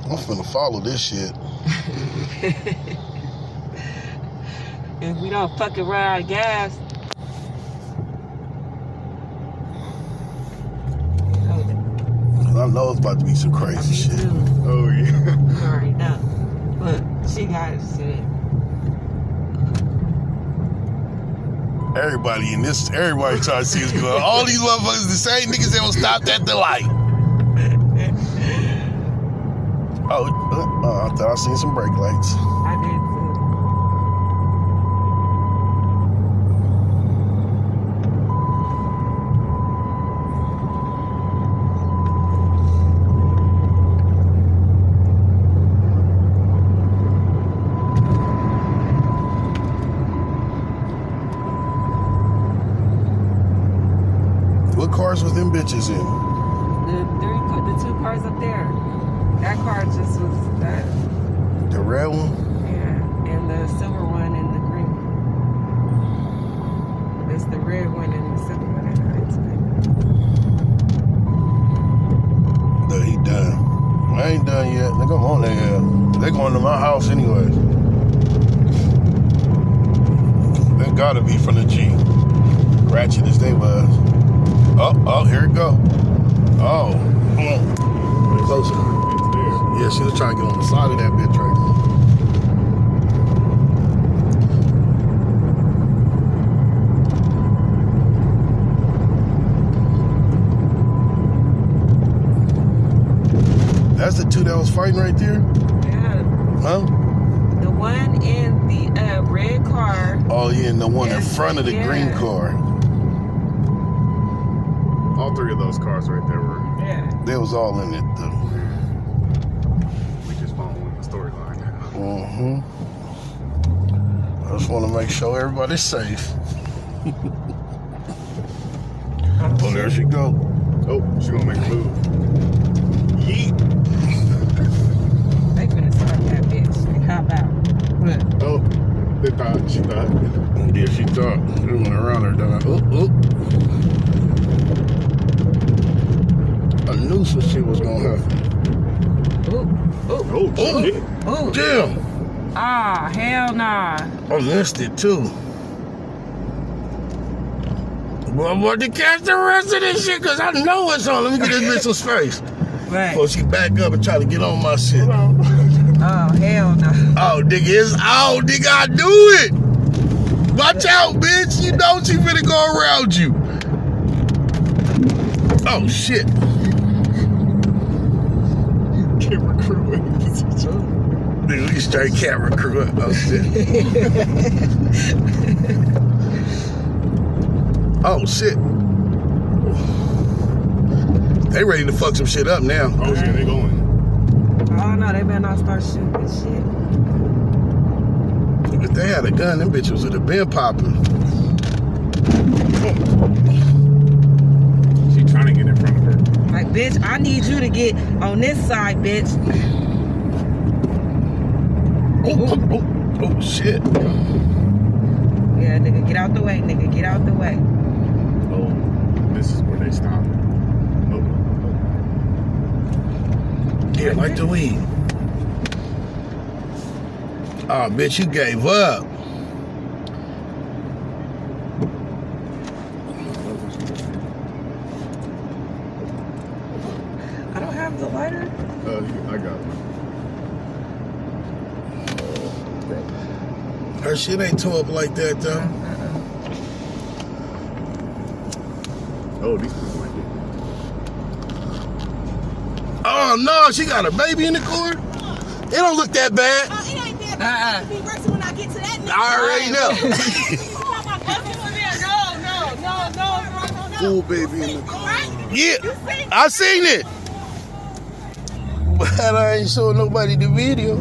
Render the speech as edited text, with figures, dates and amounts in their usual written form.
I'm finna follow this shit. If we don't fucking run out of gas. I know it's about to be some crazy shit. Too. Oh, yeah. I already know. Look, she got shit. Everybody trying to see what's going on. All these motherfuckers, the same niggas that will stop at the light. I thought I seen some brake lights. I did too. What cars with them bitches in? The two cars up there. That car just was that. The red one? Yeah, and the silver one and the green one. It's the red one and the silver one and the red one. No, he done. I ain't done yet. Nigga, I'm on there. They going to my house anyway. They gotta be from the G. Ratchet as they was. Oh, here it go. Oh, come on. Closer. Yeah, she was trying to get on the side of that bitch right now. That's the two that was fighting right there? Yeah. Huh? The one in the red car. Oh, yeah, and the one in front of the green car. All three of those cars right there were. Yeah. They was all in it, though. We just following the storyline. I just want to make sure everybody's safe. Oh, there she go. Oh, she's gonna make a move. Yeet. They finna start that bitch. How about? Look. Oh, she thought. Yeah, she thought. She went around her, done. I knew some shit was gonna happen. Oh, shit. Ooh. Damn! Ah, hell nah. I missed it too. Well, I'm about to catch the rest of this shit because I know it's on. Let me get this bitch some space. Right. Before she back up and try to get on my shit. Oh, hell no. Oh, nigga, it's out. Nigga, I do it. Watch out, bitch. You know she finna go around you. Oh, shit. Camera crew. Nigga, we straight camera crew up. Oh, shit. Oh, shit. They ready to fuck some shit up now. Oh, yeah, they going. Oh, no, they better not start shooting this shit. If they had a gun, them bitches would have been popping. She trying to get in front of her. Like, bitch, I need you to get on this side, bitch. Oh, shit. Yeah, nigga, get out the way, nigga. Get out the way. Oh, this is where they stop. Yeah, like the weed. Oh, bitch, you gave up. I don't have the lighter. I got it. Her shit ain't tore up like that, though. Oh, these people like it. Oh, no, she got a baby in the car? It don't look that bad. It ain't that bad. It'll be worse when I get to that. I already know. No. Full baby in the car. Yeah, I seen it. But I ain't showing nobody the video.